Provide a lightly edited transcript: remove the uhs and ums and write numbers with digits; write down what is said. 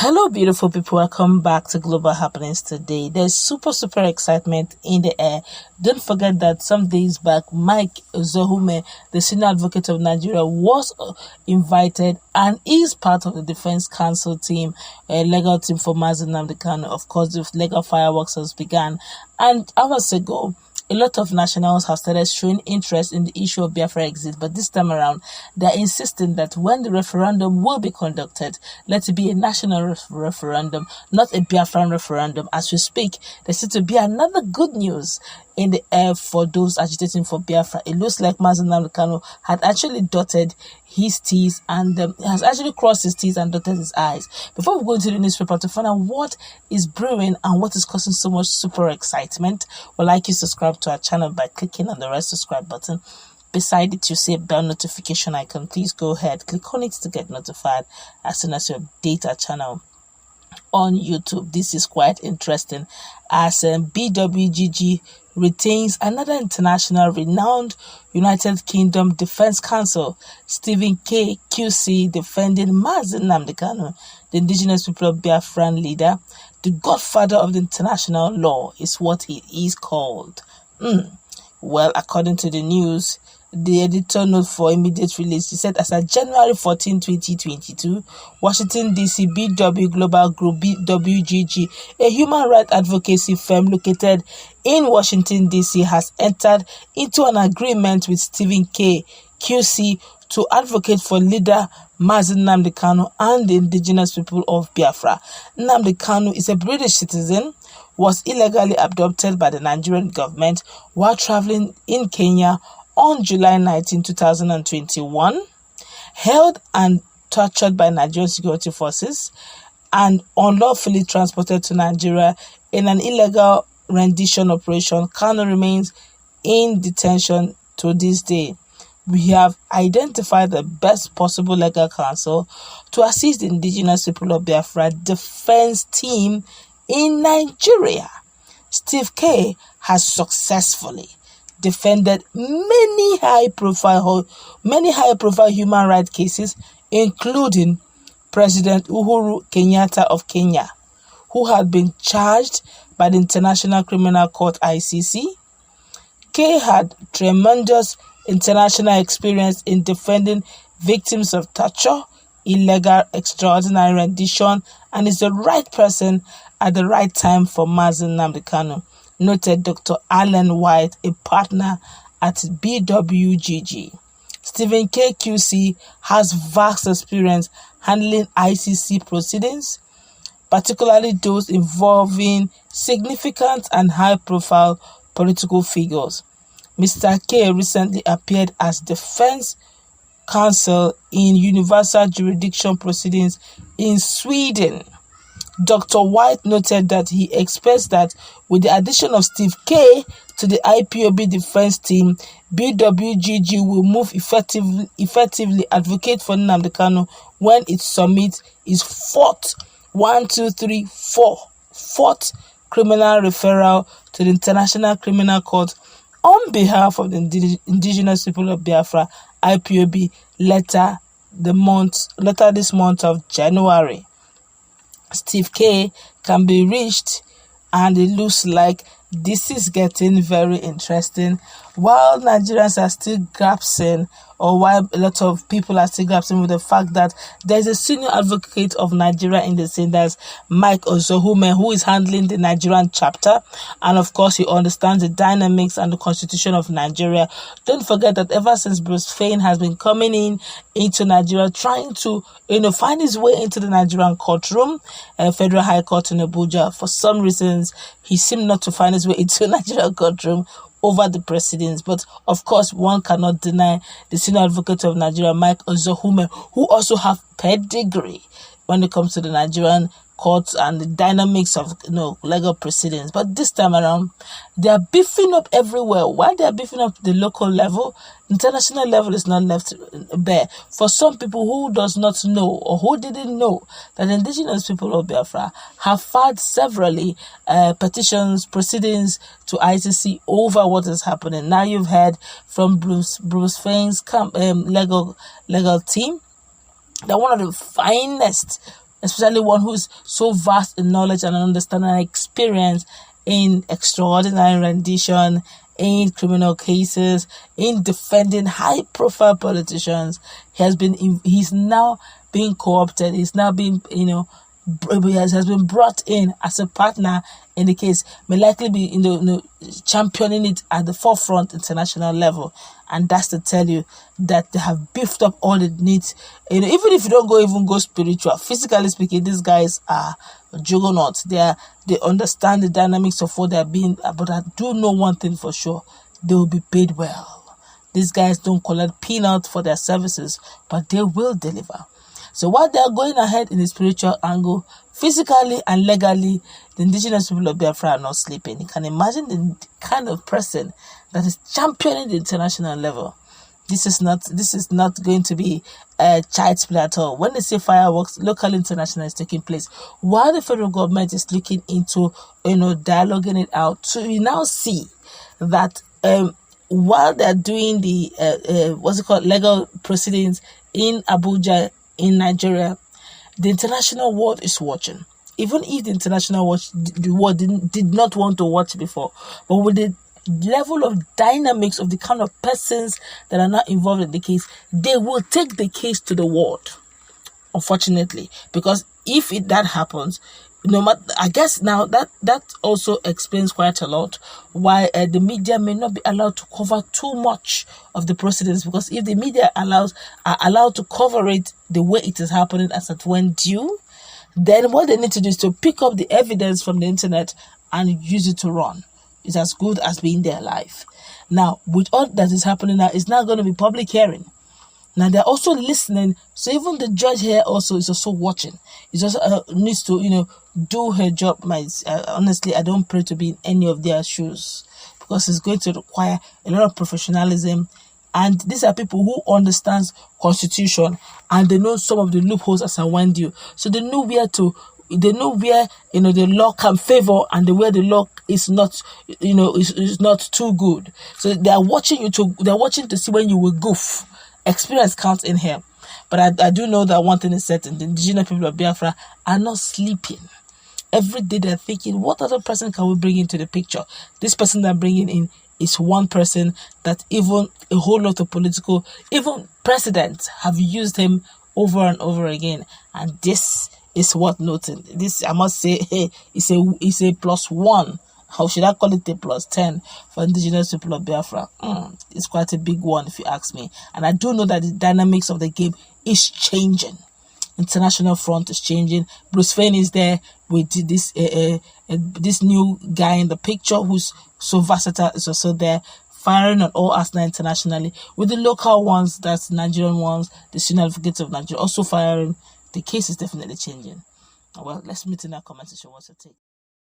Hello, beautiful people. Welcome back to Global Happenings today. There's super excitement in the air. Don't forget that some days back, Mike Zohume, the senior advocate of Nigeria, was invited and is part of the Defense Council team, a legal team for Nnamdi Kanu. Of course, the legal fireworks has begun. And hours ago, a lot of nationals have started showing interest in the issue of Biafra exit, but this time around, they're insisting that when the referendum will be conducted, let it be a national referendum, not a Biafran referendum. As we speak, there seems to be another good news in the air for those agitating for Biafra. It looks like Nnamdi Kanu had actually dotted his T's and has actually crossed his T's and dotted his I's. Before we go into the newspaper to find out what is brewing and what is causing so much super excitement, we'd like you to subscribe to our channel by clicking on the red subscribe button. Beside it, you see a bell notification icon. Please go ahead, click on it to get notified as soon as you update our channel on YouTube. This is quite interesting as BWGG retains another international renowned United Kingdom Defense Counsel, Stephen K. QC, defending Nnamdi Kanu, the indigenous people of Biafran leader. The godfather of the international law is what he is called. Well, according to the news, the editor note for immediate release, he said as of January 14, 2022, Washington DC BW Global Group BWGG, a human rights advocacy firm located in Washington DC, has entered into an agreement with Stephen K. QC to advocate for leader Nnamdi Kanu and the indigenous people of Biafra. Nnamdi Kanu is a British citizen, was illegally abducted by the Nigerian government while traveling in Kenya on July 19, 2021, held and tortured by Nigerian security forces, and unlawfully transported to Nigeria in an illegal rendition operation. Kanu remains in detention to this day. We have identified the best possible legal counsel to assist the indigenous people of Biafra defense team in Nigeria. Steve K has successfully defended many high-profile human rights cases, including President Uhuru Kenyatta of Kenya, who had been charged by the International Criminal Court (ICC). K had tremendous international experience in defending victims of torture, illegal extraordinary rendition, and is the right person at the right time for Nnamdi Kanu, noted Dr. Alan White, a partner at BWGG. Stephen K. QC has vast experience handling ICC proceedings, particularly those involving significant and high-profile political figures. Mr. K recently appeared as defense counsel in universal jurisdiction proceedings in Sweden. Dr. White noted that he expects that with the addition of Steve K to the IPOB defense team, BWGG will move effectively advocate for Nnamdi Kanu when it submits its fourth criminal referral to the International Criminal Court on behalf of the indigenous people of Biafra, IPOB, later this month of January. Steve K can be reached, and it looks like this is getting very interesting. While Nigerians are still grappling, or while a lot of people are still grappling with the fact that there's a senior advocate of Nigeria in the scene, that's Mike Zohume, who is handling the Nigerian chapter, and of course he understands the dynamics and the constitution of Nigeria. Don't forget that ever since Fein has been coming into Nigeria, trying to find his way into the Nigerian courtroom, Federal High Court in Abuja, for some reasons he seemed not to find his way into the Nigerian courtroom over the precedents. But of course, one cannot deny the senior advocate of Nigeria, Mike Zohume, who also have pedigree when it comes to the Nigerian courts and the dynamics of legal proceedings. But this time around, they are beefing up everywhere. While they are beefing up the local level, international level is not left bare. For some people who does not know or who didn't know that the indigenous people of Biafra have filed severally petitions, proceedings to ICC over what is happening. Now you've heard from Bruce Fein's legal team that one of the finest especially one who's so vast in knowledge and understanding and experience in extraordinary rendition, in criminal cases, in defending high-profile politicians. He's now being co-opted. He's now being, has been brought in as a partner in the case, may likely be championing it at the forefront international level. And that's to tell you that they have beefed up all it needs. Even if you don't go spiritual, physically speaking, these guys are juggernauts. They understand the dynamics of what they're being, but I do know one thing for sure: they will be paid well. These guys don't collect peanuts for their services, but they will deliver. So while they are going ahead in the spiritual angle, physically and legally, the indigenous people of Biafra are not sleeping. You can imagine the kind of person that is championing the international level. This is not going to be a child's play at all. When they say fireworks, local, international is taking place, while the federal government is looking into dialoguing it out. So you now see that while they're doing the legal proceedings in Abuja, in Nigeria, the international world is watching. Even if the international world did not want to watch before, but with the level of dynamics of the kind of persons that are not involved in the case, they will take the case to the world. Unfortunately, because if that happens, no matter, I guess now that also explains quite a lot why the media may not be allowed to cover too much of the proceedings, because if the media are allowed to cover it the way it is happening as it went due, then what they need to do is to pick up the evidence from the internet and use it to run. It's as good as being there live. Now, with all that is happening now, it's not going to be public hearing. Now they're also listening, so even the judge here also is also watching. He just needs to, do her job. Honestly, I don't pray to be in any of their shoes, because it's going to require a lot of professionalism. And these are people who understand constitution, and they know some of the loopholes as I went you. So they know where the law can favor and where the law is not, is not too good. So they are watching they're watching to see when you will goof. Experience counts in here. But I do know that one thing is certain: the indigenous people of Biafra are not sleeping. Every day they're thinking, what other person can we bring into the picture? This person they're bringing in is one person that even a whole lot of even presidents have used him over and over again. And this is worth noting. This, I must say, is a +1. How should I call it? A +10 for indigenous people of Biafra. It's quite a big one if you ask me. And I do know that the dynamics of the game is changing. International front is changing. Bruce Fein is there with this new guy in the picture who's so versatile, is also there, firing on all arsenal internationally. With the local ones, that's Nigerian ones, the senior advocates of Nigeria also firing. The case is definitely changing. Well, let's meet in that comment section. What's your take?